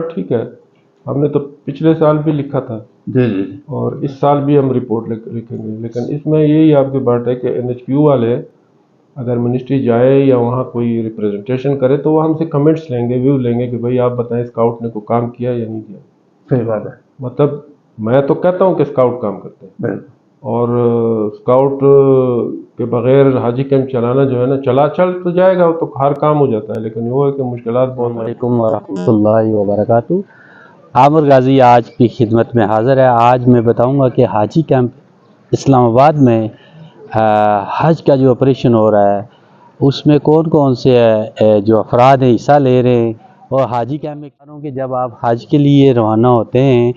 ठीक है, हमने तो पिछले साल भी लिखा था जी जी और इस साल भी हम रिपोर्ट लिखेंगे, लेकिन इसमें यही आपकी बात है कि NHQ वाले अगर मिनिस्ट्री जाए या वहाँ कोई रिप्रेजेंटेशन करे तो वो हमसे कमेंट्स लेंगे, व्यू लेंगे कि भाई आप बताएं स्काउट ने कोई काम किया या नहीं किया। सही बात है। मतलब मैं तो कहता हूँ कि स्काउट काम करते हैं, बिल्कुल। और स्काउट के बगैर हाजी कैंप चलाना जो है ना, चल तो जाएगा, वो तो हर काम हो जाता है, लेकिन वो है कि मुश्किलात बहुत हैं। अस्सलामुअलैकुम वरहमतुल्लाहि वबरकातुहू। आमिर गाज़ी आज की खिदमत में हाज़िर है। आज मैं बताऊंगा कि हाजी कैंप इस्लामाबाद में हज का जो ऑपरेशन हो रहा है उसमें कौन कौन से जो अफराद हैं हिस्सा ले रहे हैं, और हाजी कैंप में करूँ कि जब आप हज के लिए रवाना होते हैं,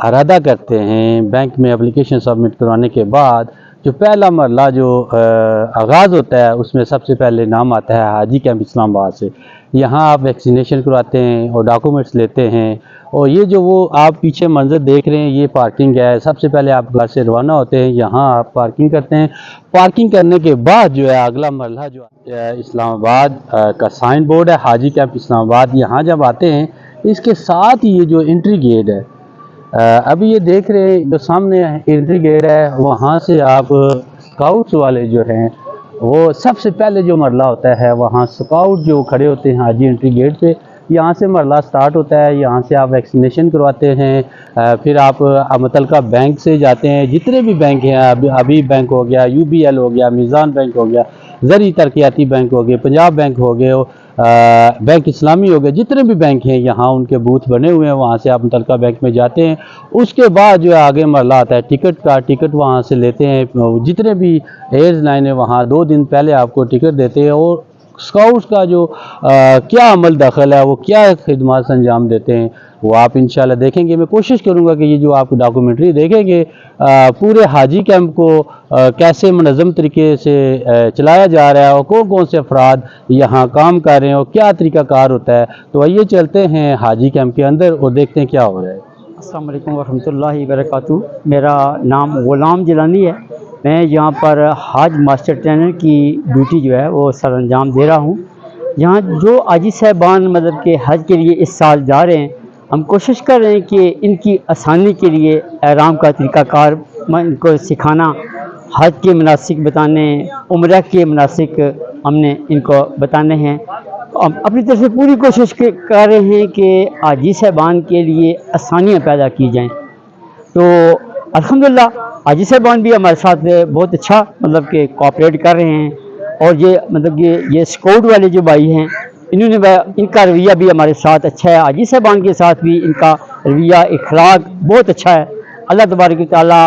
इरादा करते हैं, बैंक में एप्लीकेशन सबमिट करवाने के बाद जो पहला मरला जो आगाज़ होता है उसमें सबसे पहले नाम आता है हाजी कैंप इस्लामाबाद से। यहाँ आप वैक्सीनेशन करवाते हैं और डॉक्यूमेंट्स लेते हैं, और ये जो वो आप पीछे मंजर देख रहे हैं ये पार्किंग है। सबसे पहले आप घर से रवाना होते हैं, यहाँ आप पार्किंग करते हैं। पार्किंग करने के बाद जो है अगला मरला जो इस्लामाबाद का साइन बोर्ड है हाजी कैंप इस्लामाबाद, यहाँ जब आते हैं इसके साथ ही ये जो एंट्री गेट है, अभी ये देख रहे हैं जो सामने एंट्री गेट है, वहाँ से आप स्काउट्स वाले जो हैं वो सबसे पहले जो मरला होता है वहाँ स्काउट जो खड़े होते हैं हाजी एंट्री गेट पे, यहाँ से मरला स्टार्ट होता है। यहाँ से आप वैक्सीनेशन करवाते हैं, फिर आप मुतलका बैंक से जाते हैं, जितने भी बैंक हैं, अभी बैंक हो गया, UBL हो गया, मीज़ान बैंक हो गया, ज़री तरक्याती बैंक हो गए, पंजाब बैंक हो गए, बैंक इस्लामी हो गए, जितने भी बैंक हैं यहाँ उनके बूथ बने हुए हैं, वहाँ से आप मुतलका बैंक में जाते हैं। उसके बाद जो है आगे मरला आता है टिकट का, टिकट वहाँ से लेते हैं। जितने भी एयरलाइन है वहाँ 2 दिन पहले आपको टिकट देते हैं, और स्काउट्स का जो क्या अमल दखल है, वो क्या खिदमत अंजाम देते हैं, वो आप इंशाल्लाह देखेंगे। मैं कोशिश करूँगा कि ये जो आप डॉक्यूमेंट्री देखेंगे पूरे हाजी कैंप को कैसे मुनज़्ज़म तरीके से चलाया जा रहा है और कौन कौन से अफराद यहाँ काम कर रहे हैं और क्या तरीक़ाकार होता है। तो आइए चलते हैं हाजी कैंप के अंदर और देखते हैं क्या हो रहा है। अस्सलाम वालेकुम वरहमतुल्लाहि वबरकातुहू। मेरा नाम ग़ुलाम जिलानी है। मैं यहाँ पर हज मास्टर ट्रेनर की ड्यूटी जो है वो सर अंजाम दे रहा हूँ। यहाँ जो हाजी साहबान मतलब के हज के लिए इस साल जा रहे हैं, हम कोशिश कर रहे हैं कि इनकी आसानी के लिए एहराम का तरीक़ाकार इनको सिखाना, हज के मनासिक बताने, उम्रह के मनासिक हमने इनको बताने हैं। अपनी तरफ से पूरी कोशिश कर रहे हैं कि हाजी साहबान के लिए आसानियाँ पैदा की जाएँ। तो अल्हम्दुलिल्लाह हाजी साहबान भी हमारे साथ बहुत अच्छा मतलब कि कोऑपरेट कर रहे हैं, और ये मतलब ये स्काउट वाले जो भाई हैं इनका रवैया भी हमारे साथ अच्छा है। हाजी साहबान के साथ भी इनका रवैया इखलाक बहुत अच्छा है। अल्लाह तबारक व तआला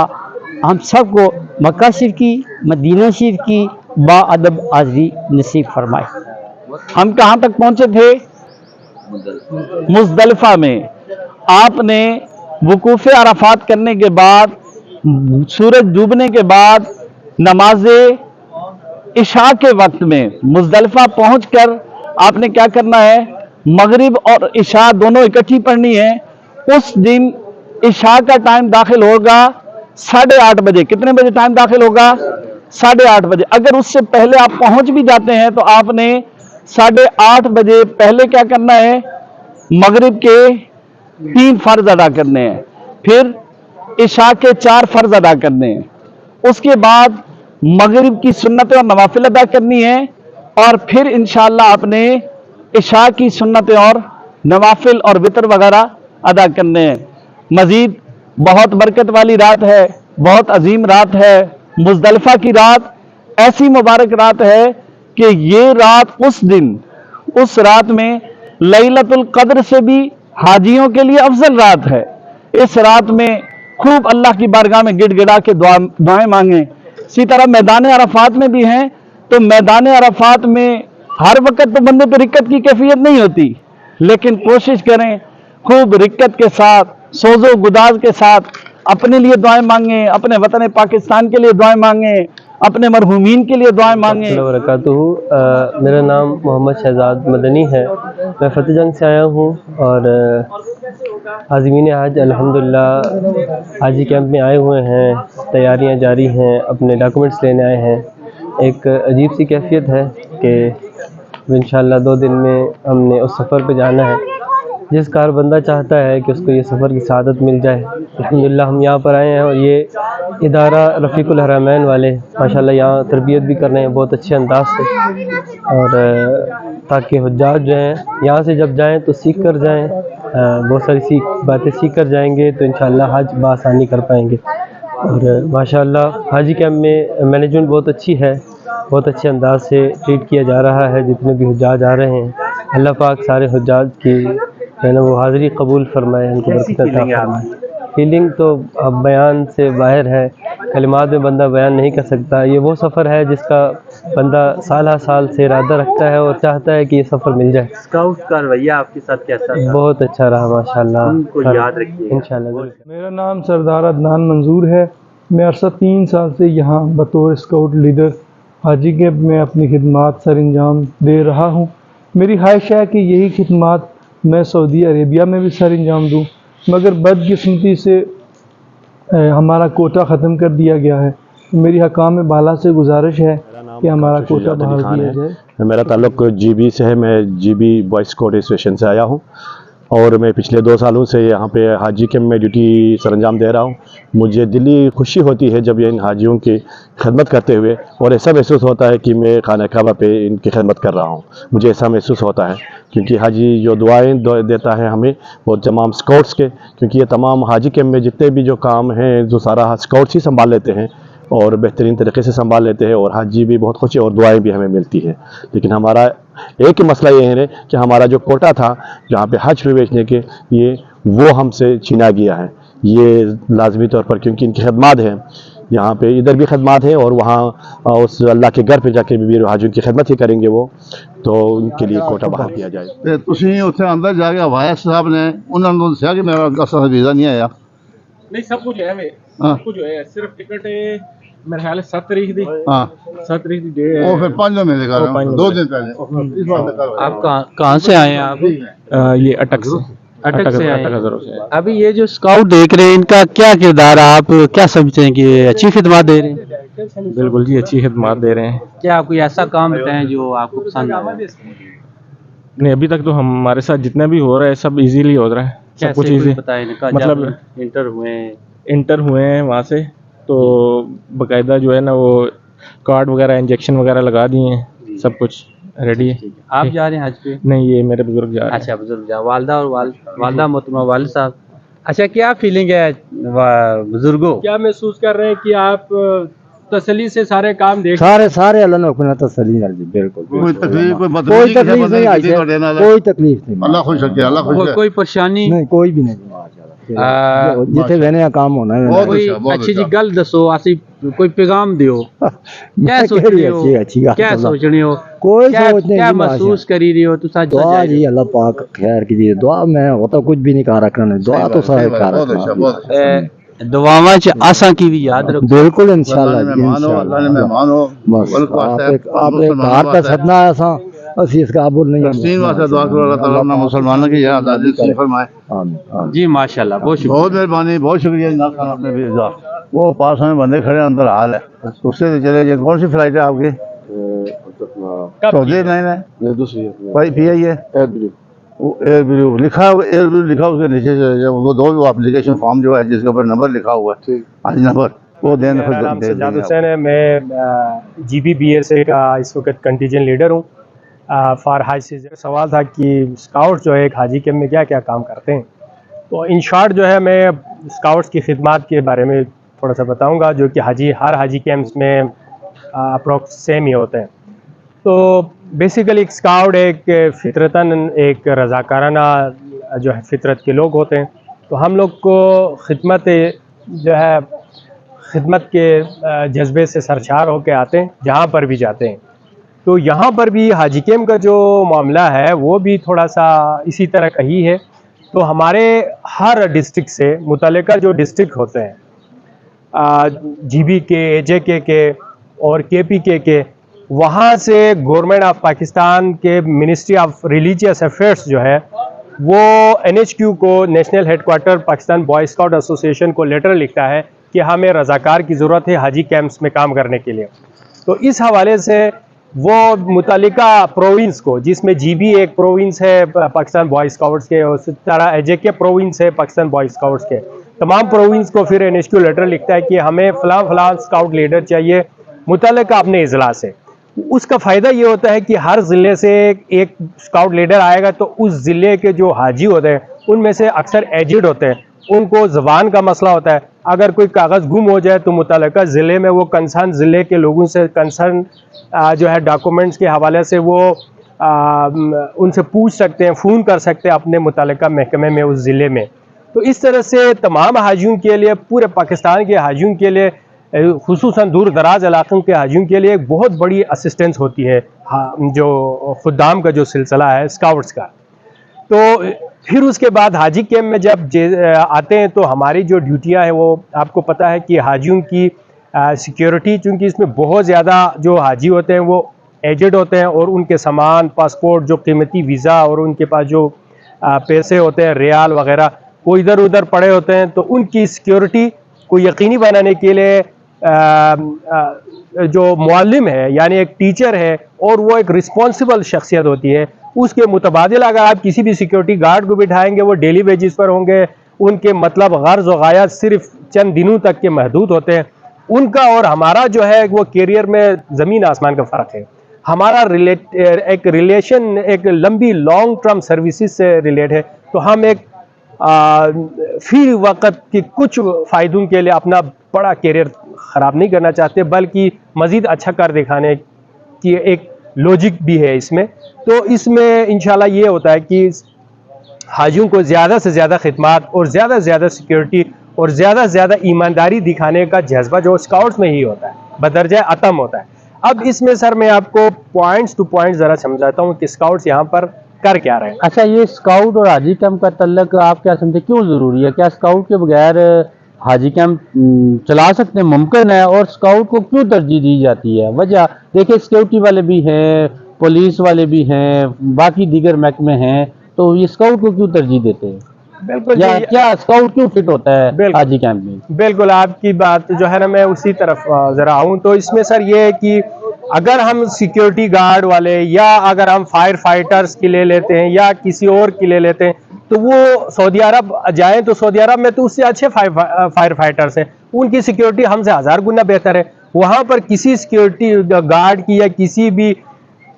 हम सब को मक्का शरीफ की, मदीना शरीफ की बाअदब हाज़री नसीब फरमाए। हम कहाँ तक पहुँचे थे? मुज़दलिफ़ा में। आपने वुकूफ़ अराफात करने के बाद, सूरज डूबने के बाद, नमाज इशा के वक्त में मुज़दलिफ़ा पहुंचकर आपने क्या करना है? मगरिब और इशा दोनों इकट्ठी पढ़नी है। उस दिन इशा का टाइम दाखिल होगा 8:30 बजे। कितने बजे टाइम दाखिल होगा? 8:30 बजे। अगर उससे पहले आप पहुंच भी जाते हैं तो आपने 8:30 बजे पहले क्या करना है? मगरिब के 3 फ़र्ज अदा करने हैं, फिर इशा के 4 फ़र्ज अदा करने हैं, उसके बाद मगरिब की सुन्नत और नवाफिल अदा करनी है, और फिर इंशाअल्लाह आपने इशा की सुन्नतें और नवाफिल और वितर वगैरह अदा करने हैं। मजीद बहुत बरकत वाली रात है, बहुत अजीम रात है। मुज़दलिफ़ा की रात ऐसी मुबारक रात है कि ये रात उस रात में लैलतुल क़द्र से भी हाजियों के लिए अफजल रात है। इस रात में खूब अल्लाह की बारगाह में गिड़गिड़ा के दुआएं मांगें। इसी तरह मैदान अरफात में भी हैं, तो मैदान अरफात में हर वक्त तो बंदे पर रिक्कत की कैफियत नहीं होती, लेकिन कोशिश करें खूब रिक्कत के साथ, सोजो गुदाज के साथ अपने लिए दुआएं मांगें, अपने वतन पाकिस्तान के लिए दुआएं मांगें, अपने मरहूमीन के लिए दुआएं मांगें। मेरा नाम मोहम्मद शहजाद मदनी है। मैं फतेहजंग से आया हूँ और आज़मीन हज अल्हम्दुलिल्लाह हाजी कैंप में आए हुए हैं। तैयारियां जारी हैं, अपने डॉक्यूमेंट्स लेने आए हैं। एक अजीब सी कैफियत है कि इंशाअल्लाह 2 दिन में हमने उस सफ़र पे जाना है। जिस कार बंदा चाहता है कि उसको ये सफ़र की सआदत मिल जाए। अल्हम्दुलिल्लाह हम यहाँ पर आए हैं और ये इदारा रफ़ीकुल हरमैन वाले माशाल्लाह यहाँ तरबियत भी कर रहे हैं बहुत अच्छे अंदाज से, और ताकि हुज्जाज जो हैं यहाँ से जब जाएँ तो सीख कर जाएँ, बहुत सारी बातें सीख कर जाएंगे तो इंशाअल्लाह हज बआसानी कर पाएंगे। और माशाअल्लाह हाजी कैंप में मैनेजमेंट बहुत अच्छी है, बहुत अच्छे अंदाज से ट्रीट किया जा रहा है जितने भी हुज्जाज आ रहे हैं। अल्लाह पाक सारे हुज्जाज की है ना वो हाज़िरी कबूल फरमाए, उनको बरकत अता फरमाए। फीलिंग तो अब बयान से बाहर है, कलिमात में बंदा बयान नहीं कर सकता। ये वो सफ़र है जिसका बंदा साल साल से इरादा रखता है और चाहता है कि ये सफ़र मिल जाए। स्काउट का रवैया आपके साथ कैसा था? बहुत अच्छा रहा माशाल्लाह, उनको याद रखिए इंशाल्लाह। मेरा नाम सरदार अदनान मंजूर है। मैं अरसा 3 साल से यहाँ बतौर स्काउट लीडर हाजी कैंप में अपनी खिदमात सर अंजाम दे रहा हूँ। मेरी ख्वाहिश है कि यही खिदमात मैं सऊदी अरेबिया में भी सर अंजाम दूँ, मगर बदकिस्मती से हमारा कोटा ख़त्म कर दिया गया है। मेरी हकाम बाला से गुजारिश है कि हमारा कोटा बहाल किया जाए। मेरा ताल्लुक़ जीबी से है, मैं जीबी बॉयज़ कोर्ट स्टेशन से आया हूँ और मैं पिछले 2 सालों से यहाँ पे हाजी कैंप में ड्यूटी सरंजाम दे रहा हूँ। मुझे दिली खुशी होती है जब ये इन हाजियों की खिदमत करते हुए, और ऐसा महसूस होता है कि मैं खाना काबा पे इनकी खिदमत कर रहा हूँ। मुझे ऐसा महसूस होता है क्योंकि हाजी जो दुआएं देता है हमें वो तमाम स्काउट्स के, क्योंकि ये तमाम हाजी कैंप में जितने भी जो काम हैं जो सारा स्काउट्स ही संभाल लेते हैं और बेहतरीन तरीके से संभाल लेते हैं, और हाजी भी बहुत खुश है और दुआएं भी हमें मिलती हैं। लेकिन हमारा एक ही मसला ये है कि हमारा जो कोटा था जहाँ पे हज पे बेचने के लिए वो हमसे छीना गया है, ये लाजमी तौर पर, क्योंकि इनकी खदमात हैं यहाँ पे, इधर भी खदमात है और वहाँ उस अल्लाह के घर पे जाके भी हाजियों की खिदमत ही करेंगे वो, तो उनके लिए कोटा बहाल किया जाए। ਤੇ ਤੁਸੀਂ ਉੱਥੇ ਅੰਦਰ ਜਾ ਕੇ ਹਵਾਇਆ ਸਾਹਿਬ ਨੇ ਉਹਨਾਂ ਨੂੰ ਦੱਸਿਆ ਕਿ ਮੇਰਾ ਅਸਲ ਵੀਜ਼ਾ ਨਹੀਂ ਆਇਆ? नहीं सब कुछ है वे, हाँ। सब कुछ है, सिर्फ टिकट मेरे ख्याल 7 तारीख दी, हाँ 7 तारीख दी डेट वो फिर 5 दिन कर रहा हूँ, 2 दिन पहले इस बार में कर रहा आप कहाँ से आए हैं आप? ये अटक से अटक से आए अटक हैं। हज़ारों से। अभी ये जो स्काउट देख रहे हैं इनका क्या किरदार है, आप क्या समझते हैं कि ये अच्छी खिदमत दे रहे हैं? बिल्कुल जी अच्छी खिदमत दे रहे हैं। क्या आप कोई ऐसा काम बताएं जो आपको पसंद आया? नहीं अभी तक तो हमारे साथ जितना भी हो रहा है सब इजीली हो रहा है, सब कुछ कैसे इजी। बताएं इनका, मतलब जब इंटर हुए हैं? इंटर हुए हैं वहाँ से तो बाकायदा जो है ना वो कार्ड वगैरह इंजेक्शन वगैरह लगा दिए हैं, सब कुछ रेडी है। आप जा रहे हैं हज पे? नहीं ये मेरे बुजुर्ग जा रहे हैं। अच्छा बुजुर्ग जा, वालदा और वालदा मोहतरमा वालिद साहब। अच्छा क्या फीलिंग है बुजुर्गों? क्या महसूस कर रहे हैं कि आप तसल्ली से सारे काम देख सारे अल्लाह ने हुक्म तसल्ली कर दी, बिल्कुल कोई तकलीफ कोई कोई तकलीफ नहीं आई है, कोई तकलीफ नहीं, अल्लाह खुश रखे, अल्लाह खुश रखे। कोई परेशानी नहीं, कोई भी नहीं। जिथे बहने काम होना है बहुत कोई अच्छा, बहुत अच्छी जी अच्छा। गल दसो, असी कोई पैगाम दियो, क्या सोच रहे हो, अच्छी गल क्या सोच रहे हो, कोई क्या सोच नहीं, क्या महसूस करी रही हो तुसा? दुआ जी अल्लाह पाक खैर कीजिए। दुआ में होता कुछ भी नहीं कहा रखना, दुआ तो सारे कर बहुत अच्छा, बहुत अच्छा। दुआवां च आसा की भी याद रखो। बिल्कुल इंशाल्लाह अल्लाह ने मेहमान हो, अल्लाह ने मेहमान हो, बस मुल्क वास्ते, आप एक घर पे सदना है सा ਅਸੀਂ ਇਸ ਕਾਬੁਲ नहीं है। तीन वास्ते दुआ करो अल्लाह ताला अपना मुसलमानों की याद आज़ादी नसीब फरमाए। आमीन। जी माशाल्लाह, बहुत शुक्रिया। बहुत मेहरबानी, बहुत शुक्रिया जनाब खान, आपने भेजा। वो पास में बंदे खड़े अंदर हाल है, उससे तो चले जाए। कौन सी फ्लाइट है आपकी? सऊदी नहीं है, दूसरी भाई पी आई है एयर ब्लू लिखा हुआ, एयर ब्लू लिखा उसके नीचे से वो दो एप्लीकेशन फॉर्म जो है जिसके ऊपर नंबर लिखा हुआ है, आज नंबर वो देने मेरा नाम सज्जाद हुसैन है। मैं GBBSA का इस वक्त कंटीजेंट लीडर हूँ फॉर हाज से। सवाल था कि स्काउट जो है एक हाजी कैंप में क्या क्या काम करते हैं, तो इन शॉर्ट जो है मैं स्काउट्स की खिदमत के बारे में थोड़ा सा बताऊंगा, जो कि हर हाजी कैंप्स में अप्रोक्स सेम ही होते हैं। तो बेसिकली एक स्काउट एक फितरतन एक रज़ाकाराना जो है फितरत के लोग होते हैं। तो हम लोग को खिदमत जो है खिदमत के जज्बे से सरशार होकर आते हैं जहाँ पर भी जाते हैं। तो यहाँ पर भी हाजी कैंप का जो मामला है वो भी थोड़ा सा इसी तरह का ही है। तो हमारे हर डिस्ट्रिक्ट से मुतल्लिका जो डिस्ट्रिक्ट होते हैं GB के, AJK के और KPK के, वहाँ से गवर्नमेंट ऑफ पाकिस्तान के मिनिस्ट्री ऑफ रिलीजियस अफेयर्स जो है वो NHQ को, national headquarter Pakistan boy scout association को लेटर लिखता है कि हमें रज़ाकार की ज़रूरत है हाजी कैंप्स में काम करने के लिए। तो इस हवाले से वो मुतल्लिका प्रोविंस को, जिसमें जीबी एक प्रोविंस है पाकिस्तान बॉय स्काउट्स के, और उसी तरह एजेके प्रोविंस है पाकिस्तान बॉय स्काउट्स के, तमाम प्रोविंस को फिर एनएचक्यू लेटर लिखता है कि हमें फ़लाँ फ़लाँ स्काउट लीडर चाहिए मुतल्लिका अपने इजला से। उसका फ़ायदा ये होता है कि हर ज़िले से एक स्काउट लीडर आएगा, तो उस ज़िले के जो हाजी होते हैं उनमें से अक्सर एजिड होते हैं, उनको ज़बान का मसला होता है। अगर कोई कागज़ गुम हो जाए तो मुतल्लिका ज़िले में वो कंसर्न ज़िले के लोगों से कंसर्न जो है डॉक्यूमेंट्स के हवाले से वो उनसे पूछ सकते हैं, फ़ोन कर सकते हैं अपने मुतल्लिका महकमे में उस ज़िले में। तो इस तरह से तमाम हाजियों के लिए, पूरे पाकिस्तान के हाजियों के लिए, खुसूसन दूर दराज इलाक़ों के हाजियों के लिए एक बहुत बड़ी असिस्टेंस होती है जो खुदाम का जो सिलसिला है स्काउट्स का। तो फिर उसके बाद हाजी कैंप में जब आते हैं तो हमारी जो ड्यूटियां हैं वो आपको पता है कि हाजियों की सिक्योरिटी, चूँकि इसमें बहुत ज़्यादा जो हाजी होते हैं वो एजेड होते हैं और उनके सामान, पासपोर्ट, जो कीमती वीज़ा और उनके पास जो पैसे होते हैं, रियाल वगैरह, वो इधर उधर पड़े होते हैं। तो उनकी सिक्योरिटी को यकीनी बनाने के लिए जो मुअल्लिम है, यानी एक टीचर है, और वो एक रिस्पॉन्सिबल शख्सियत होती है, उसके मुतबादिल अगर आप किसी भी सिक्योरिटी गार्ड को बिठाएंगे, वो डेली बेसिस पर होंगे, उनके मतलब गर्ज व गायत सिर्फ चंद दिनों तक के महदूद होते हैं। उनका और हमारा जो है वो कैरियर में ज़मीन आसमान का फ़र्क है। हमारा एक रिलेशन एक लंबी लॉन्ग टर्म सर्विसेज से रिलेट है। तो हम एक फी वक़्त की कुछ फ़ायदों के लिए अपना बड़ा कैरियर ख़राब नहीं करना चाहते, बल्कि मज़ीद अच्छा कर दिखाने की एक लॉजिक भी है इसमें। तो इसमें इंशाल्लाह ये होता है कि हाजियों को ज़्यादा से ज़्यादा खिदमत और ज़्यादा से ज़्यादा सिक्योरिटी और ज़्यादा से ज़्यादा ईमानदारी दिखाने का जज्बा जो स्काउट्स में ही होता है, बदरजा अतम होता है। अब इसमें सर मैं आपको पॉइंट्स टू पॉइंट ज़रा समझाता हूँ कि स्काउट्स यहाँ पर कर क्या रहे हैं। अच्छा, ये स्काउट और हाजी कैंप का तल्लक आप क्या समझते, क्यों ज़रूरी है? क्या स्काउट के बगैर हाजी कैंप चला सकते हैं, मुमकिन है? और स्काउट को क्यों तरजीह दी जाती है? वजह देखिए, सिक्योरिटी वाले भी हैं, पुलिस वाले भी हैं, बाकी दीगर महकमे हैं, तो ये स्काउट को क्यों तरजीह देते हैं? बिल्कुल, या क्या स्काउट क्यों फिट होता है हाजी कैंप में? बिल्कुल आपकी बात जो है ना, मैं उसी तरफ ज़रा आऊँ। तो इसमें सर ये है कि अगर हम सिक्योरिटी गार्ड वाले या अगर हम फायर फाइटर्स की ले लेते हैं या किसी और की ले लेते हैं, तो वो सऊदी अरब जाएं तो सऊदी अरब में तो उससे अच्छे फायर फाइटर्स हैं, उनकी सिक्योरिटी हमसे 1000 गुना बेहतर है। वहाँ पर किसी सिक्योरिटी गार्ड की या किसी भी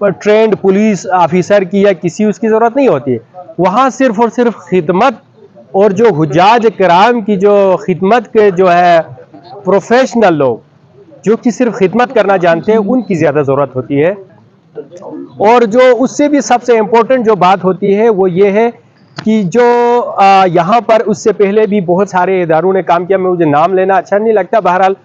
ट्रेंड पुलिस ऑफिसर की या किसी उसकी ज़रूरत नहीं होती है। वहाँ सिर्फ और सिर्फ खिदमत और जो हुज्जाज किराम की जो खिदमत के जो है प्रोफेशनल लोग जो कि सिर्फ खिदमत करना जानते हैं, उनकी ज़्यादा ज़रूरत होती है। और जो उससे भी सबसे इम्पोर्टेंट जो बात होती है वो ये है कि जो यहाँ पर उससे पहले भी बहुत सारे इदारों ने काम किया, मैं मुझे नाम लेना अच्छा नहीं लगता, बहरहाल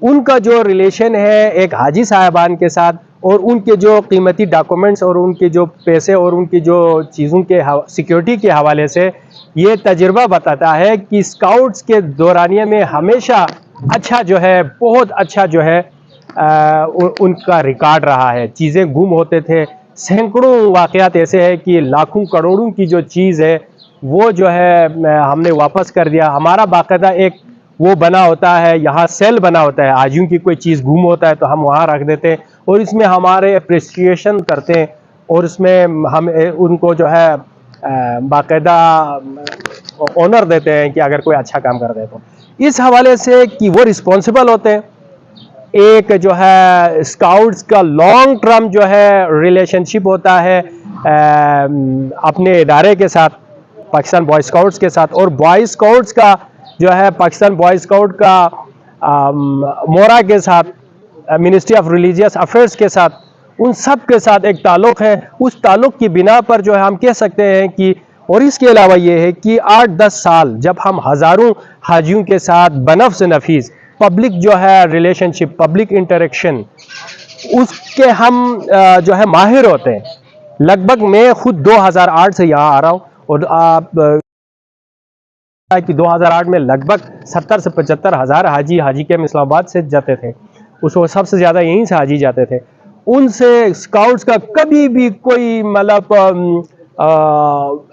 उनका जो रिलेशन है एक हाजी साहबान के साथ और उनके जो कीमती डॉक्यूमेंट्स और उनके जो पैसे और उनकी जो चीज़ों के सिक्योरिटी के हवाले से ये तजुर्बा बताता है कि स्काउट्स के दौरानिया में हमेशा अच्छा जो है, बहुत अच्छा जो है उनका रिकॉर्ड रहा है। चीज़ें गुम होते थे, सैकड़ों वाक़यात ऐसे हैं कि लाखों करोड़ों की जो चीज़ है वो जो है हमने वापस कर दिया। हमारा बाकायदा एक वो बना होता है, यहाँ सेल बना होता है, हाजियों की कोई चीज़ गुम होता है तो हम वहाँ रख देते हैं और इसमें हमारे अप्रिसिएशन करते हैं और इसमें हम उनको जो है बाकायदा ऑनर देते हैं कि अगर कोई अच्छा काम कर दे तो। इस हवाले से कि वो रिस्पॉन्सिबल होते हैं। एक जो है स्काउट्स का लॉन्ग टर्म जो है रिलेशनशिप होता है अपने इदारे के साथ, पाकिस्तान बॉय स्काउट्स के साथ, और बॉय स्काउट्स का जो है पाकिस्तान बॉय स्काउट का मोरा के साथ, मिनिस्ट्री ऑफ रिलीजियस अफेयर्स के साथ, उन सब के साथ एक ताल्लुक़ है। उस ताल्लुक़ की बिना पर जो है हम कह सकते हैं कि, और इसके अलावा ये है कि 8-10 साल जब हम हज़ारों हाजियों के साथ बनफ्स नफीस पब्लिक जो है रिलेशनशिप, पब्लिक इंटरेक्शन, उसके हम जो है माहिर होते हैं। लगभग मैं खुद 2008 से यहाँ आ रहा हूँ और आप कि 2008 में लगभग 70 से 75 हज़ार हाजी कैंप इस्लामाबाद से जाते थे। उस वक्त सबसे ज़्यादा यहीं से हाजी जाते थे। उनसे स्काउट्स का कभी भी कोई मतलब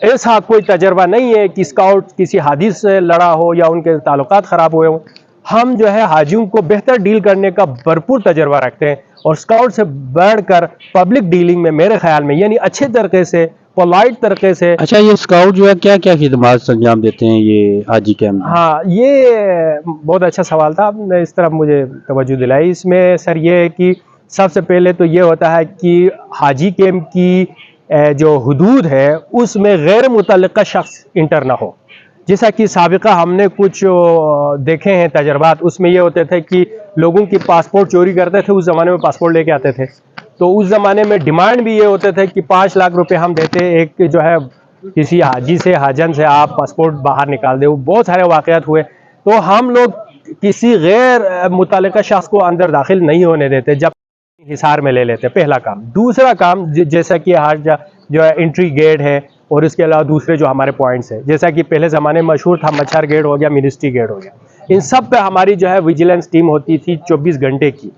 ऐसा कोई तजर्बा नहीं है कि स्काउट किसी हादिस से लड़ा हो या उनके ताल्लुकात ख़राब हुए हों। हम जो है हाजियों को बेहतर डील करने का भरपूर तजर्बा रखते हैं और स्काउट से बढ़कर पब्लिक डीलिंग में मेरे ख्याल में यानी अच्छे तरीके से, पोलाइट तरीके से। अच्छा, ये स्काउट जो है क्या क्या खिदमत अंजाम देते हैं ये हाजी कैंप में? हाँ, ये बहुत अच्छा सवाल था, आपने इस तरफ मुझे तवज्जो दिलाई। इसमें सर ये है कि सबसे पहले तो ये होता है कि हाजी कैंप की जो हुदूद है उसमें गैर मुतल्लिका शख्स इंटर ना हो। जैसा कि साबिका हमने कुछ देखे हैं तजर्बात, उसमें ये होते थे कि लोगों की पासपोर्ट चोरी करते थे, उस ज़माने में पासपोर्ट लेके आते थे। तो उस ज़माने में डिमांड भी ये होते थे कि 5 लाख रुपए हम देते एक जो है किसी हाजी से, हाजन से आप पासपोर्ट बाहर निकाल दे। वो बहुत सारे वाक़यात हुए। तो हम लोग किसी गैर मुतल्लिका शख्स को अंदर दाखिल नहीं होने देते, जब हिसार में ले लेते। पहला काम। दूसरा काम जैसा कि हर जो है एंट्री गेट है और इसके अलावा दूसरे जो हमारे पॉइंट्स हैं, जैसा कि पहले ज़माने में मशहूर था मच्छर गेट हो गया, मिनिस्ट्री गेट हो गया, इन सब पे हमारी जो है विजिलेंस टीम होती थी 24 घंटे की।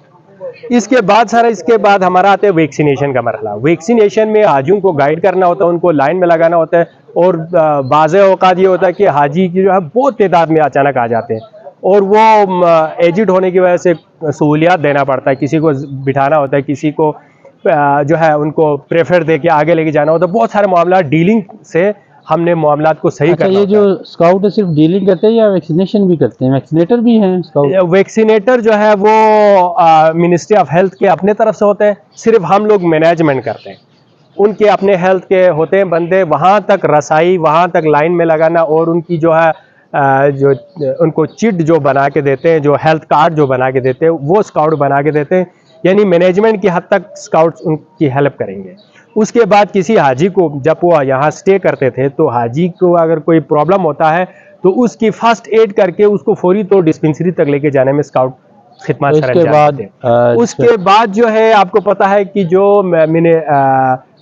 इसके बाद सारा इसके बाद हमारा आता है वैक्सीनेशन का मरहला। वैक्सीनेशन में हाजियों को गाइड करना होता है, उनको लाइन में लगाना होता है। और बाज़ औक़ात ये होता है कि हाजी की जो है बहुत तादाद में अचानक आ जाते हैं और वो एजिड होने की वजह से सहूलियात देना पड़ता है, किसी को बिठाना होता है, किसी को जो है उनको प्रेफर दे के आगे लेके जाना होता है। बहुत सारे मामला डीलिंग से हमने मामलात को सही अच्छा, करना ये जो स्काउट है सिर्फ डीलिंग करते हैं या वैक्सीनेशन भी करते हैं? वैक्सीनेटर भी हैं स्काउट? वैक्सीनेटर जो है वो मिनिस्ट्री ऑफ हेल्थ के अपने तरफ से होते हैं, सिर्फ हम लोग मैनेजमेंट करते हैं। उनके अपने हेल्थ के होते हैं बंदे, वहाँ तक रसाई, वहाँ तक लाइन में लगाना और उनकी जो है जो उनको चिट जो बना के देते हैं, जो हेल्थ कार्ड जो बना के देते हैं, वो स्काउट बना के देते हैं। यानी मैनेजमेंट की हद तक स्काउट्स उनकी हेल्प करेंगे। उसके बाद किसी हाजी को, जब वो यहाँ स्टे करते थे, तो हाजी को अगर कोई प्रॉब्लम होता है तो उसकी फर्स्ट एड करके उसको फौरी तो डिस्पेंसरी तक लेके जाने में स्काउट खिदमत तो उसके बाद जो है आपको पता है कि जो मैंने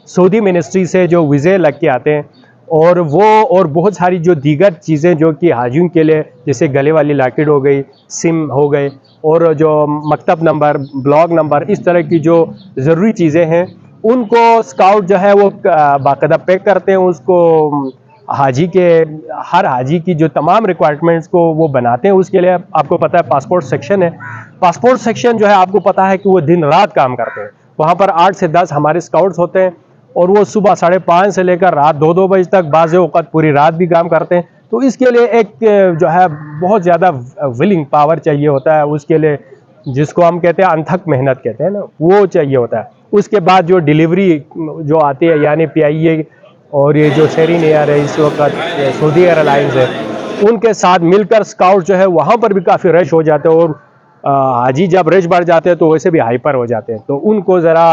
सऊदी मिनिस्ट्री से जो वीज़े लग के आते हैं और वो और बहुत सारी जो दीगर चीज़ें जो कि हाजियों के लिए, जैसे गले वाली लॉकेट हो गई, सिम हो गए और जो मकतब नंबर, ब्लॉग नंबर, इस तरह की जो ज़रूरी चीज़ें हैं उनको स्काउट जो है वो बाकायदा पैक करते हैं। उसको हाजी के, हर हाजी की जो तमाम रिक्वायरमेंट्स को वो बनाते हैं। उसके लिए आपको पता है पासपोर्ट सेक्शन है। पासपोर्ट सेक्शन जो है आपको पता है कि वो दिन रात काम करते हैं। वहाँ पर 8 से 10 हमारे स्काउट्स होते हैं और वो सुबह 5:30 से लेकर रात 2-2 बजे तक बाज़ औक़ात पूरी रात भी काम करते हैं। तो इसके लिए एक जो है बहुत ज़्यादा विलिंग पावर चाहिए होता है। उसके लिए जिसको हम कहते हैं अनथक मेहनत कहते हैं ना, वो चाहिए होता है। उसके बाद जो डिलीवरी जो आती है, यानी PIA और ये जो शेरिन एयर है इस वक्त सऊदी एयरलाइंस है, उनके साथ मिलकर स्काउट जो है वहाँ पर भी काफ़ी रश हो जाते हैं और हाजी जब रश बढ़ जाते हैं तो वैसे भी हाइपर हो जाते हैं। तो उनको ज़रा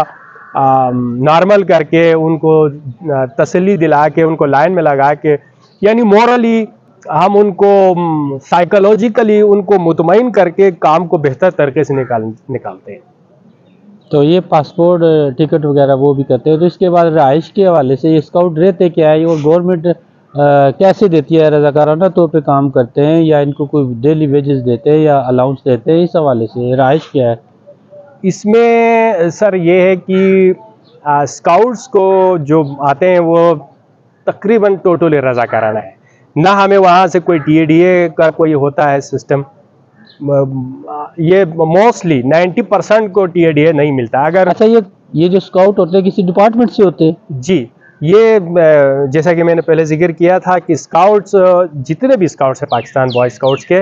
नॉर्मल करके, उनको तसल्ली दिला के, उनको लाइन में लगा के, यानी मोरली हम उनको साइकोलॉजिकली उनको मुतमईन करके काम को बेहतर तरीके से निकालते हैं। तो ये पासपोर्ट टिकट वगैरह वो भी करते हैं। तो इसके बाद रहाइश के हवाले से ये स्काउट रहते क्या है और गवर्नमेंट कैसे देती है? रज़ाकाराना तौर पे काम करते हैं या इनको कोई डेली वेजेस देते हैं या अलाउंस देते हैं? इस हवाले से रहाइश क्या है इसमें? सर ये है कि स्काउट्स को जो आते हैं वो तकरीबन टोटली रज़ाकाराना है। ना हमें वहाँ से कोई TADA का कोई होता है सिस्टम। ये मोस्टली 90% को TADA नहीं मिलता। अगर अच्छा, ये जो स्काउट होते हैं किसी डिपार्टमेंट से होते हैं? जी, ये जैसा कि मैंने पहले जिक्र किया था कि स्काउट्स, जितने भी स्काउट्स हैं पाकिस्तान बॉय स्काउट्स के,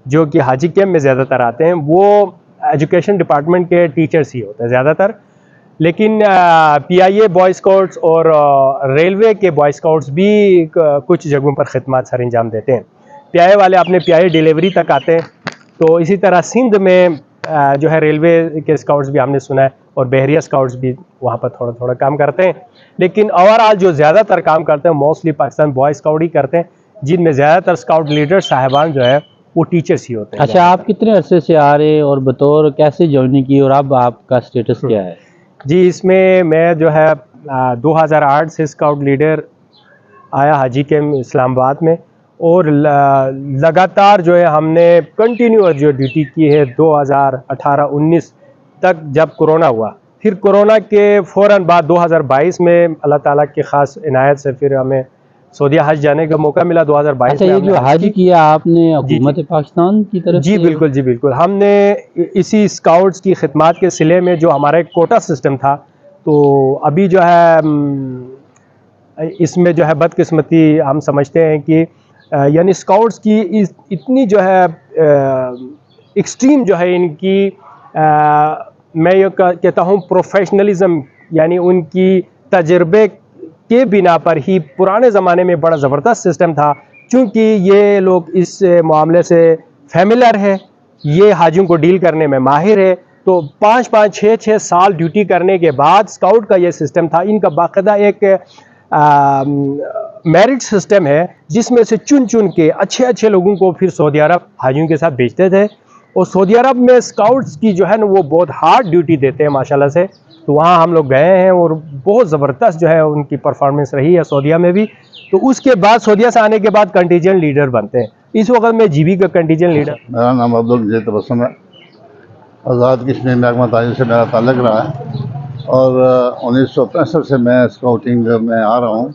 जो कि हाजी कैंप में ज़्यादातर आते हैं, वो एजुकेशन डिपार्टमेंट के टीचर्स ही होते हैं ज़्यादातर। लेकिन PIA बॉय स्काउट्स और रेलवे के बॉय स्काउट्स भी कुछ जगहों पर खिदमत सर अंजाम देते हैं। PIA वाले अपने PIA डिलीवरी तक आते हैं। तो इसी तरह सिंध में जो है रेलवे के स्काउट्स भी हमने सुना है और बहरिया स्काउट्स भी वहाँ पर थोड़ा थोड़ा काम करते हैं। लेकिन ओवरऑल जो ज़्यादातर काम करते हैं मोस्टली पाकिस्तान बॉय स्काउट ही करते हैं, जिनमें ज़्यादातर स्काउट लीडर साहिबान जो है वो टीचर्स ही होते हैं। अच्छा, आप कितने अरसे से आ रहे और बतौर कैसे ज्वाइनिंग की और अब आपका स्टेटस क्या है? जी, इसमें मैं जो है 2008 से स्काउट लीडर आया हाजी कैंप इस्लामाबाद में और लगातार जो है हमने कंटिन्यूअस जो ड्यूटी की है 2018-19 तक, जब कोरोना हुआ। फिर कोरोना के फ़ौरन बाद 2022 में अल्लाह ताला की ख़ास इनायत से फिर हमें सऊदी हज जाने का मौका मिला 2022 अच्छा, में। ये हमने जो हज हज की। किया आपने हुकूमत पाकिस्तान की तरफ जी से? बिल्कुल, जी बिल्कुल। हमने इसी स्काउट्स की खिदमत के सिले में जो हमारा एक कोटा सिस्टम था, तो अभी जो है इसमें जो है बदकिस्मती हम समझते हैं कि यानी स्काउट्स की इतनी जो है एक्सट्रीम जो है इनकी मैं ये कहता हूँ प्रोफेशनलिज्म, यानी उनकी तजर्बे के बिना पर ही पुराने ज़माने में बड़ा ज़बरदस्त सिस्टम था। चूँकि ये लोग इस मामले से फैमिलियर है, ये हाजियों को डील करने में माहिर है, तो 5-5, 6-6 साल ड्यूटी करने के बाद स्काउट का ये सिस्टम था। इनका बाकायदा एक मेरिट सिस्टम है, जिसमें से चुन चुन के अच्छे अच्छे लोगों को फिर सऊदी अरब हाजियों के साथ भेजते थे। और सऊदी अरब में स्काउट्स की जो है ना वो बहुत हार्ड ड्यूटी देते हैं माशाल्लाह से। तो वहाँ हम लोग गए हैं और बहुत ज़बरदस्त जो है उनकी परफॉर्मेंस रही है सऊदीया में भी। तो उसके बाद सऊदीया से आने के बाद कंटीजेंट लीडर बनते हैं। इस वक्त मैं जीबी का कंटीजेंट लीडर। मेरा नाम अब्दुल मजीद तबस्सुम है। आज़ाद कश्मीर महकमा तालीम से मेरा ताल्लुक़ रहा है और 1965 से मैं स्काउटिंग में आ रहा हूँ।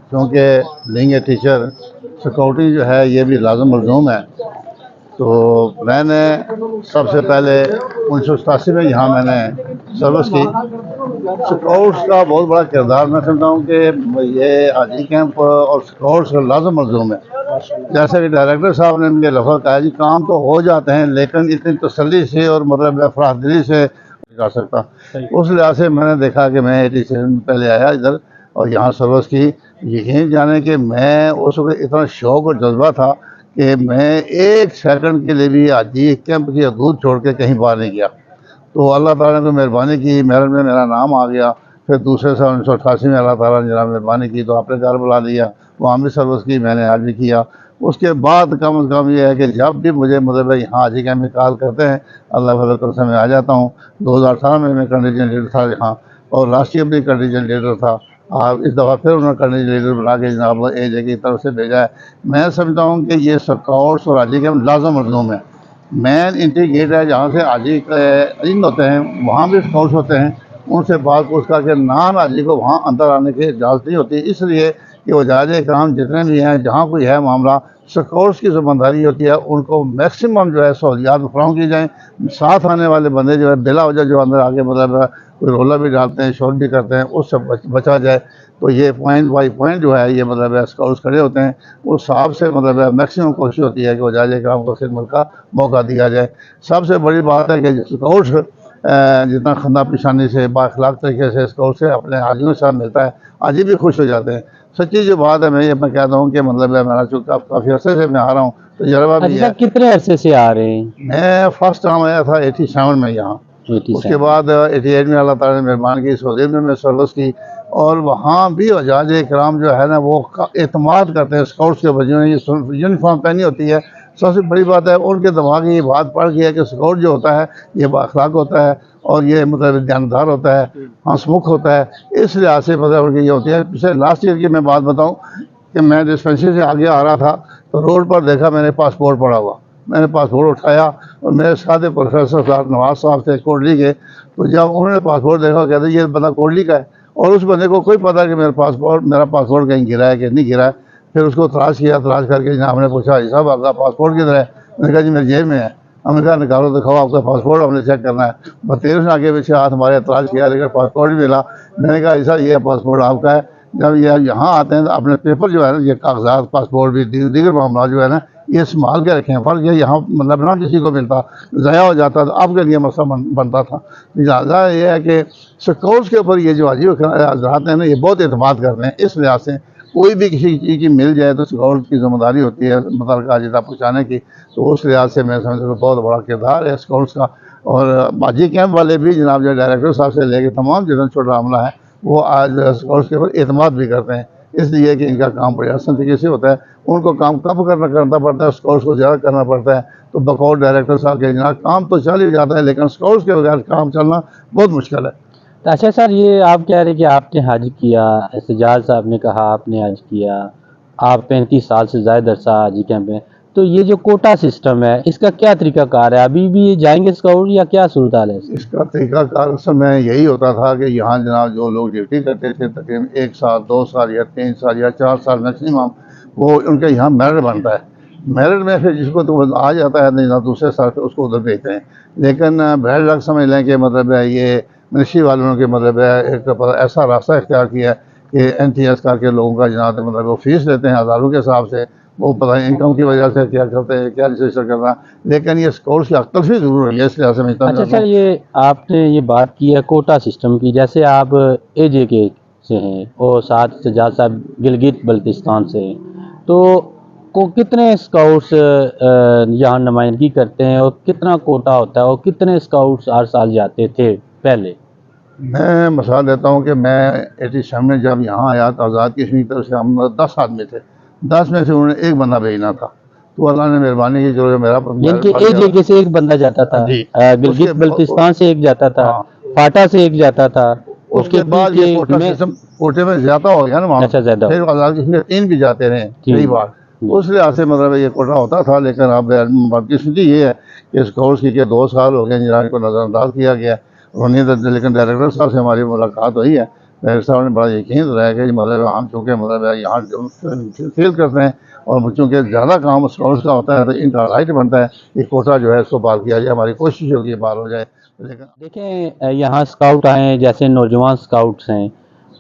क्योंकि बीइंग ए टीचर स्काउटिंग जो है ये भी लाज़िम मलज़ूम है। तो मैंने सबसे पहले 1987 में यहाँ मैंने सर्विस की। स्काउट्स का बहुत बड़ा किरदार मैं समझता हूँ कि ये हाजी कैंप और स्काउट्स का लाज़िम मलज़ूम है। जैसे कि डायरेक्टर साहब ने मुझे लफ्ज़ कहा जी काम तो हो जाते हैं लेकिन इतनी तसल्ली से और मतलब अफरादिली से नहीं जा सकता। उस लिहाज से मैंने देखा कि मैं 87 में पहले आया इधर और यहाँ सर्विस की। यकीन जाने कि मैं उस वक्त इतना शौक़ और जज्बा था कि मैं एक सेकंड के लिए भी हाजी कैंप की हदूद छोड़ के कहीं बाहर नहीं गया। तो अल्लाह ताला ने तो मेहरबानी की, मेरठ में मेरा नाम आ गया। फिर दूसरे साल 1988 में अल्लाह ताला ने जनाब मेहरबानी की तो आपने घर बुला लिया, वहाँ भी सर्विस की मैंने, आज भी किया। उसके बाद कम से कम ये है कि जब भी मुझे मतलब यहाँ हाजी कैंप में कॉल करते हैं अल्लाह फजल कर से मैं आ जाता हूँ। 2018 में मैं कंटीजेंट लीडर था यहाँ और लास्ट ईयर भी कंटीजेंट लीडर था। इस दफ़ा फिर उन्होंने कंटीजेंट लीडर बना के जनाब एजे की तरफ से भेजा है। मैं समझता हूँ कि ये स्काउट्स और हाजी कैंप लाज़िम मज़लूम है। मेन एंट्री गेट है जहाँ से हाजी इन होते हैं, वहाँ भी स्काउट्स होते हैं। उनसे बात पूछ करके नान हाजी को वहाँ अंदर आने की इजाज़त नहीं होती, इसलिए कि वो जायज़ कराम जितने भी हैं जहाँ कोई है मामला स्काउट्स की ज़िम्मेदारी होती है उनको मैक्सिमम जो है सहूलियात फराहम की जाएँ। साथ आने वाले बंदे जो है बिला वजह जो अंदर आके मतलब कोई रोला भी डालते हैं, शोर भी करते हैं, उससे बचा जाए। तो ये पॉइंट बाई पॉइंट जो है ये मतलब स्काउट्स खड़े होते हैं, उस हिसाब से मतलब मैक्सिमम कोशिश होती है कि वो जायज़ कराम को खिदमत का मौका दिया जाए। सबसे बड़ी बात है कि स्काउट्स जितना खंदा पेशानी से बाखलाक तरीके से स्काउट से अपने हाजियों के साथ मिलता है, हाजी भी खुश हो जाते हैं। सच्ची जो बात है मैं कहता हूँ कि मतलब मेरा चूँकि काफ़ी अर्से से मैं आ रहा हूँ तो तजर्बा भी है। कितने अरसे से आ रहे हैं? मैं फर्स्ट टाइम आया था 87 में यहाँ। उसके बाद 88 में अल्लाह ताला ने मेहरबान की, सऊदी में मैं सर्विस की और वहाँ भी हजाज इकराम जो है ना वो एतमाद करते हैं स्काउट्स के बच्चों ने यूनिफॉर्म पहनी होती है। सबसे बड़ी बात है उनके दिमाग में ये बात पड़ गई है कि स्काउट जो होता है ये बाखलाक होता है और ये मतलब ध्यानदार होता है, हंसमुख होता है। इस लिहाज से मतलब उनकी ये होती है। पिछले लास्ट ईयर की मैं बात बताऊँ कि मैं डिस्पेंसरी से आगे आ रहा था तो रोड पर देखा मैंने पासपोर्ट पड़ा हुआ। मैंने पासपोर्ट उठाया और मेरे साथ प्रोफेसर साहब नवाज साहब थे कोटली के। तो जब उन्होंने पासपोर्ट देखा कहते ये बंदा कोटली का है और उस बंदे को कोई पता कि मेरा पासपोर्ट कहीं गिरा है कि नहीं गिरा है। फिर उसको तलाश किया, तलाश करके जनाब ने पूछा भाई साहब आपका पासपोर्ट किधर है? मैंने कहा जी मेरी जेब में है। हमने कहा निकालो दिखाओ आपका पासपोर्ट, हमने चेक करना है। बतेर से आगे पीछे हाथ हमारे तलाश किया लेकिन पासपोर्ट भी मिला। मैंने कहा ऐसा ये पासपोर्ट आपका है। जब ये यहाँ आते हैं तो अपने पेपर जो है ना ये कागजात पासपोर्ट भी दीगर मामला जो है ना ये संभाल के रखें। फर्क ये यहाँ मतलब ना किसी को मिलता, ज़ाया हो जाता तो आपके लिए मसला बनता था। लिहाजा ये है कि स्काउट्स के ऊपर ये जो हाजी हज़रात हैं ना ये बहुत एतमाद करते हैं। इस लिहाज से कोई भी किसी चीज़ की मिल जाए तो स्काउट की जिम्मेदारी होती है मतलब हाजी तक पहुँचाने की। तो उस लिहाज से मैं समझता हूँ बहुत बड़ा किरदार है स्काउट्स का। और हाजी कैंप वाले भी जनाब जो डायरेक्टर साहब से लेकर तमाम जितना छोटा हमला है वो आज स्काउट्स के ऊपर एतमाद भी करते हैं, इसलिए कि इनका काम बड़े आसान तरीके से होता है। उनको काम कब करना पड़ता है, स्काउट्स को ज़्यादा करना पड़ता है। तो बकौल डायरेक्टर साहब के जनाब काम तो चल ही जाता है लेकिन स्काउट्स के बगैर काम चलना बहुत मुश्किल है। अच्छा सर, ये आप कह रहे हैं कि आपने हज किया, एहतजाज साहब ने कहा आपने हज किया, आप 35 साल से ज़्यादा अरसा हाजी कैंप में, तो ये जो कोटा सिस्टम है इसका क्या तरीकाकार है? अभी भी ये जाएंगे स्काउट या क्या सूरत हाल है? इसका तरीकाकार उस समय यही होता था कि यहाँ जनाब जो लोग ड्यूटी करते थे तकरीबन 1 साल 2 साल या 3 साल या 4 साल मैक्सिमम, वो उनके यहाँ मेरिट बनता है। मेरिट में फिर जिसको तो आ जाता है नहीं ना दूसरे साल फिर उसको उधर भेजते हैं। लेकिन बैड लक समझ लें कि मतलब है ये मिनिस्ट्री वालों के मतलब है एक ऐसा रास्ता इख्तियार किया है कि NTS करके लोगों का जनाब मतलब वो फीस लेते हैं हज़ारों के हिसाब से। वो पता नहीं इनकम की वजह से क्या करते हैं, क्या रजिस्टर करना, लेकिन ये स्कोर्स की अक्ल से जरूर है इस लिहाज से मैं अच्छा सर, ये आपने ये बात की है कोटा सिस्टम की, जैसे आप AJK से हैं और साथ सजाद साहब गिलगित बल्तिस्तान से हैं, तो कितने स्काउट्स यहाँ नुमाइंदगी करते हैं और कितना कोटा होता है और कितने स्काउट्स हर साल जाते थे पहले? मैं मिसाल देता हूँ कि मैं 87 में जब यहाँ आया तो आज़ाद कश्मीर की तरफ से हम 10 आदमी थे। 10 में से उन्होंने एक बंदा भेजना था, तो अल्लाह ने मेहरबानी की जो मेरा यानी कि AJK से एक बंदा जाता था, गिलगित बल्तिस्तान से एक जाता था, फाटा से एक जाता था, उसके बाद ये कोटा सिस्टम कोटे में ज्यादा हो गया ना वहाँ। अच्छा, ज्यादा फिर आज़ाद कश्मीर 3 भी जाते रहे कई बार, उस लिहाज से मतलब ये कोटा होता था। लेकिन अब बदकिस्मती ये है कि स्काउट्स की 2 साल हो गए जिन्हें को नज़रअंदाज किया गया। लेकिन डायरेक्टर साहब से हमारी मुलाकात हुई है, डायरेक्टर साहब ने बड़ा यकीन दिलाया कि मतलब हम चूँकि मतलब यहाँ फेल करते हैं और चूँकि ज़्यादा काम स्काउट्स का होता है तो इनका राइट बनता है कि कोटा जो है इसको पार किया जाए, हमारी कोशिश होगी पार हो जाए। लेकिन देखें, यहाँ स्काउट आए जैसे नौजवान स्काउट्स हैं,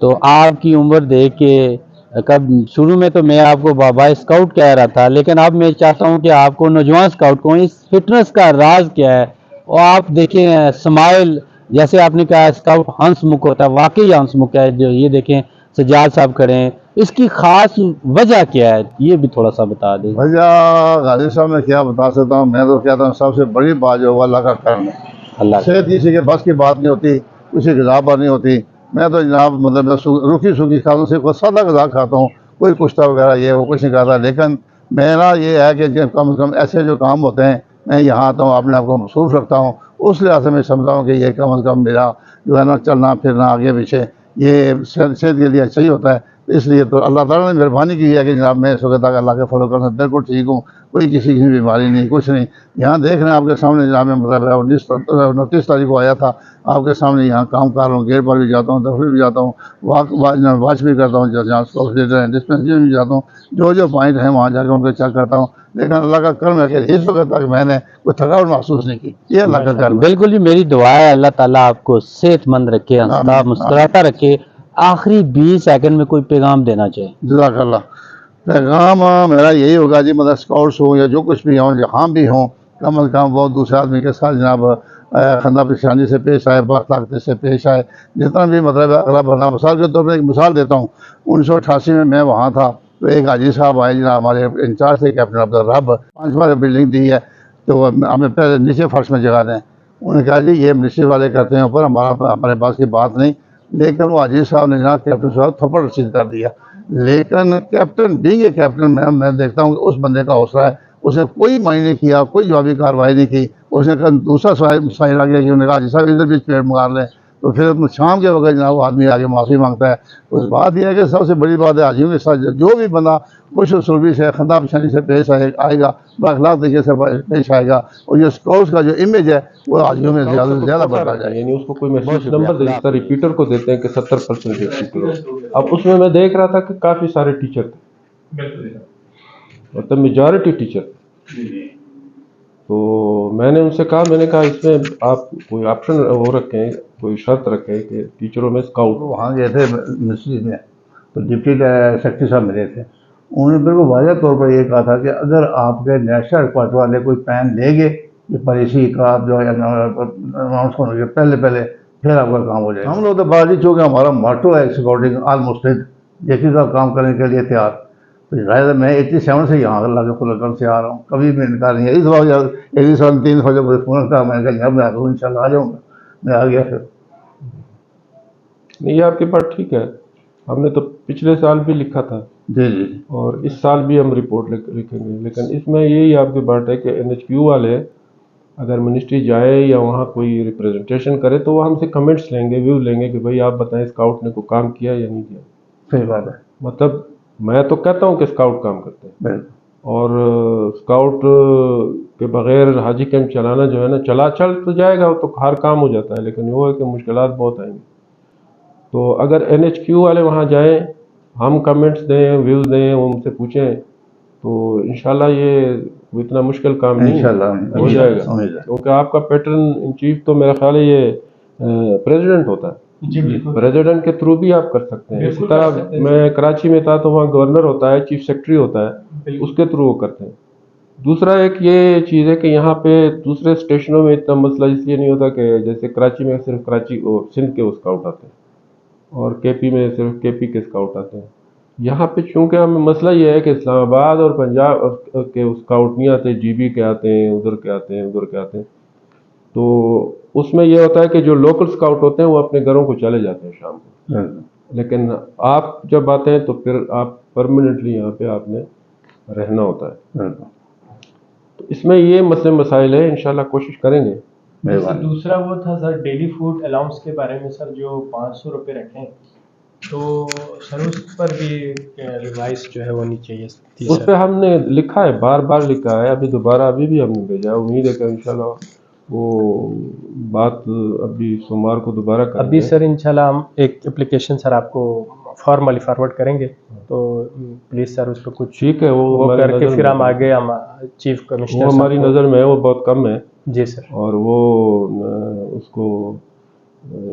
तो आपकी उम्र देख के कब शुरू में तो मैं आपको बाबा स्काउट कह रहा था, लेकिन अब मैं चाहता हूँ कि आपको नौजवान स्काउट को इस फिटनेस का राज क्या है। और आप देखें स्माइल, जैसे आपने कहा स्काउट हंसमुख होता है, वाकई हंसमुख है। जो ये देखें सजाद साहब खड़े हैं, इसकी खास वजह क्या है ये भी थोड़ा सा बता दें। वजह गाजी साहब मैं क्या बता सकता हूँ, मैं तो कहता हूँ सबसे बड़ी बात जो अल्लाह का करम है। अल्लाह सेहत किसी के बस की बात नहीं होती, किसी गज़ा पर नहीं होती। मैं तो जनाब मतलब रूखी सूखी खानों से कोई सादा गज़ा खाता हूँ, कोई कुश्ता वगैरह ये वो कुछ नहीं खाता। लेकिन मेरा ये है कि कम से कम ऐसे जो काम होते हैं मैं यहाँ आता हूँ, अपने आप को मसरूफ़ रखता हूँ। उस लिहाज से मैं समझता हूँ कि ये कम से कम मेरा जो है ना चलना फिरना आगे पीछे ये सेहत के लिए अच्छा ही होता है। इसलिए तो अल्लाह ताला ने मेहरबानी की है कि जनाब मैं इस वक्त अल्लाह के फॉलो करना बिल्कुल ठीक हूँ, कोई किसी की बीमारी नहीं, कुछ नहीं। यहाँ देख रहे हैं आपके सामने जनाब मैं मतलब 29 तारीख को आया था, आपके सामने यहाँ काम कर रहा हूँ, गेट पर भी जाता हूँ, दफ्तर भी जाता हूँ, वॉच भी करता हूँ, जहाँ स्टॉक लीडर हैं डिस्पेंसरी में भी जाता हूँ, जो पॉइंट हैं वहाँ जाकर उनको चेक करता हूँ। लेकिन अल्लाह का कर्म है कि इस वक्त तक मैंने कोई थकावट महसूस नहीं की, ये अल्लाह का कर्म है। बिल्कुल जी, मेरी दुआ है अल्लाह ताला आपको सेहतमंद रखे, हंसता मुस्कुराता रखे। आखिरी 20 सेकंड में कोई पैगाम देना चाहिए। जज़ाकल्लाह। पैगाम मेरा यही होगा जी, मतलब स्काउट्स हो या जो कुछ भी हों, जहाँ भी हों, कम अज़ कम वो दूसरे आदमी के साथ जनाब खंदा पेशानी से पेश आए, बाख्ताकती से पेश आए, जितना भी मतलब अगला बना। मिसाल के तौर पर एक मिसाल देता हूँ, 1988 में मैं वहाँ था तो एक हाजी साहब आए जनाब, हमारे इंचार्ज थे कैप्टन अब्दुल रब। 5 बार बिल्डिंग दी है तो हमें पहले नीचे फर्श में जगह दें। उन्होंने कहा जी ये मिनिस्ट्री वाले करते हैं ऊपर, हमारे पास की बात नहीं। लेकिन वो हाजी साहब ने जनाब कैप्टन साहब थप्पड़ रसीद कर दिया। लेकिन कैप्टन बीइंग ए कैप्टन मैं देखता हूँ कि उस बंदे का हौसला है, उसने कोई मायने नहीं किया, कोई जवाबी कार्रवाई नहीं की। उसने कहा दूसरा साइड आ गया कि उन्होंने कहा हाजी साहब इधर भी पेड़ मार लें, तो फिर शाम के वक्त जनाब आदमी आगे माफ़ी मांगता है। उस बात यह है कि सबसे बड़ी बात है हाजियों के साथ जो भी बंदा खुश सलूबी से खंदा पेशानी से पेश आएगा, बाखलाक तरीके से पेश आएगा, और ये स्काउट्स का जो इमेज है वो हाजियों में ज़्यादा से ज़्यादा बढ़ता जाए। यानी उसको कोई मैसेज नंबर देता, रिपीटर को देते हैं कि 70% रिपीटर। अब उसमें मैं देख रहा था कि काफ़ी सारे टीचर थे, मतलब मेजॉरिटी टीचर। तो मैंने उनसे कहा, मैंने कहा इसमें आप कोई ऑप्शन वो रखें, कोई शर्त रखें कि टीचरों में स्काउट। वहाँ गए थे मिनिस्ट्री में तो डिप्टी सेक्रेटरी साहब मिले थे, उन्होंने बिल्कुल वाज़ह तौर पर ये कहा था कि अगर आपके नेशनल हेडक्वार्टर वाले कोई पैन लेंगे कि पॉलिसी का आप जो है अनाउंस होने के पहले फिर आपका काम हो जाएगा। हम लोग तो बाजी चूँकि हमारा मोटो है स्काउटिंग ऑलमोस्ट जैसे साहब काम करने के लिए तैयार। तो जाहिर मैं 87 से यहाँ अल्लाह के फजल से आ रहा हूँ, कभी भी इनकार नहीं है। इस बार 87 3 बजे मुझे फ़ोन कहा, मैंने कहा मैं आ इंशाल्लाह आ जाऊँगा। मैं आ गया। फिर नहीं, ये आपकी बात ठीक है, हमने तो पिछले साल भी लिखा था जी जी, और इस साल भी हम रिपोर्ट लिखेंगे। लेकिन इसमें यही आपकी बात है कि NHQ वाले अगर मिनिस्ट्री जाए या वहाँ कोई रिप्रेजेंटेशन करे तो वो हमसे कमेंट्स लेंगे, व्यू लेंगे कि भाई आप बताएं स्काउट ने कोई काम किया या नहीं किया। सही बात है। मतलब मैं तो कहता हूँ कि स्काउट काम करते हैं, और स्काउट के बगैर हाजी कैंप चलाना जो है ना, चल तो जाएगा, वो तो हर काम हो जाता है, लेकिन वो है कि मुश्किलात बहुत आएंगी। तो अगर NHQ वाले वहाँ जाएं, हम कमेंट्स दें, व्यूज़ दें, उनसे पूछें, तो इंशाल्लाह ये इतना मुश्किल काम नहीं है, इंशाल्लाह हो जाएगा। क्योंकि आपका पैटर्न इन चीफ तो मेरा ख्याल है ये प्रेसिडेंट होता है, प्रेसिडेंट के थ्रू भी आप कर सकते हैं। इसी तरह मैं कराची में था तो वहाँ गवर्नर होता है, चीफ सेक्रेटरी होता है, उसके थ्रू वो करते हैं। दूसरा एक ये चीज़ है कि यहाँ पे दूसरे स्टेशनों में इतना मसला इसलिए नहीं होता कि जैसे कराची में सिर्फ सिंध के स्काउट आते हैं और KP में सिर्फ KP के स्काउट आते हैं। यहाँ पे चूँकि हमें मसला ये है कि इस्लामाबाद और पंजाब के स्काउट नहीं आते, GB के आते हैं, उधर के आते हैं, उधर के आते हैं। तो उसमें यह होता है कि जो लोकल स्काउट होते हैं वो अपने घरों को चले जाते हैं शाम को, लेकिन आप जब आते हैं तो फिर आप परमानेंटली यहाँ पे आपने रहना होता है। तो इसमें ये मसले मसाइल है, इंशाल्लाह कोशिश करेंगे। दूसरा वो था सर डेली फूड अलाउंस के बारे में सर, जो 500 रुपये रखें, तो सर उस पर भी रिवाइज जो है होनी चाहिए। उस पर हमने लिखा है, बार बार लिखा है, अभी दोबारा अभी भी हमने भेजा है। उम्मीद है कि इंशाल्लाह वो बात अभी सोमवार को दोबारा करेंगे। अभी सर इंशाल्लाह हम एक एप्लीकेशन सर आपको फॉर्मली फॉरवर्ड करेंगे, तो प्लीज़ सर उस पर कुछ ठीक है, वो करके फिर हम आगे हम चीफ कमिश्नर, वो हमारी नज़र में है, वो बहुत कम है जी सर, और वो उसको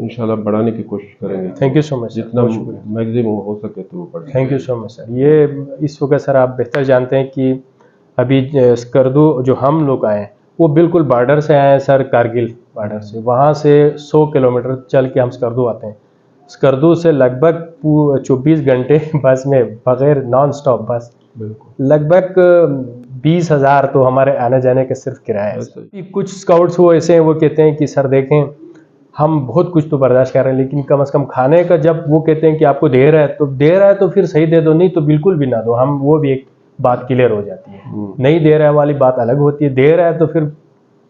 इंशाल्लाह बढ़ाने की कोशिश करेंगे। थैंक यू सो मच, जितना मैक्सिमम हो सके तो वो बढ़े। Thank you so much sir. ये इस वक्त सर आप बेहतर जानते हैं कि अभी स्कर्दू जो हम लोग आए हैं वो बिल्कुल बॉर्डर से आए हैं सर, कारगिल बॉर्डर से। वहाँ से 100 किलोमीटर चल के हम स्कर्दू आते हैं। स्कर्दू से लगभग 24 घंटे बस में, बगैर नॉन स्टॉप बस, लगभग 20,000 तो हमारे आने जाने का सिर्फ किराया है। कुछ स्काउट्स वो ऐसे हैं, वो कहते हैं कि सर देखें हम बहुत कुछ तो बर्दाश्त कर रहे हैं, लेकिन कम से कम खाने का जब वो कहते हैं कि आपको दे रहा है तो फिर सही दे दो, नहीं तो बिल्कुल भी ना दो। हम वो भी एक बात क्लियर हो जाती है। नहीं दे रहा है वाली बात अलग होती है, दे रहा है तो फिर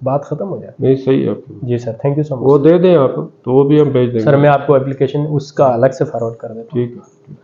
बात खत्म हो जाती है। नहीं सही है आपकी। जी sir, thank you so much. वो दे दें आप, तो वो भी हम भेज देंगे सर मैं आपको एप्लीकेशन उसका अलग से फॉरवर्ड कर देता हूँ। ठीक है।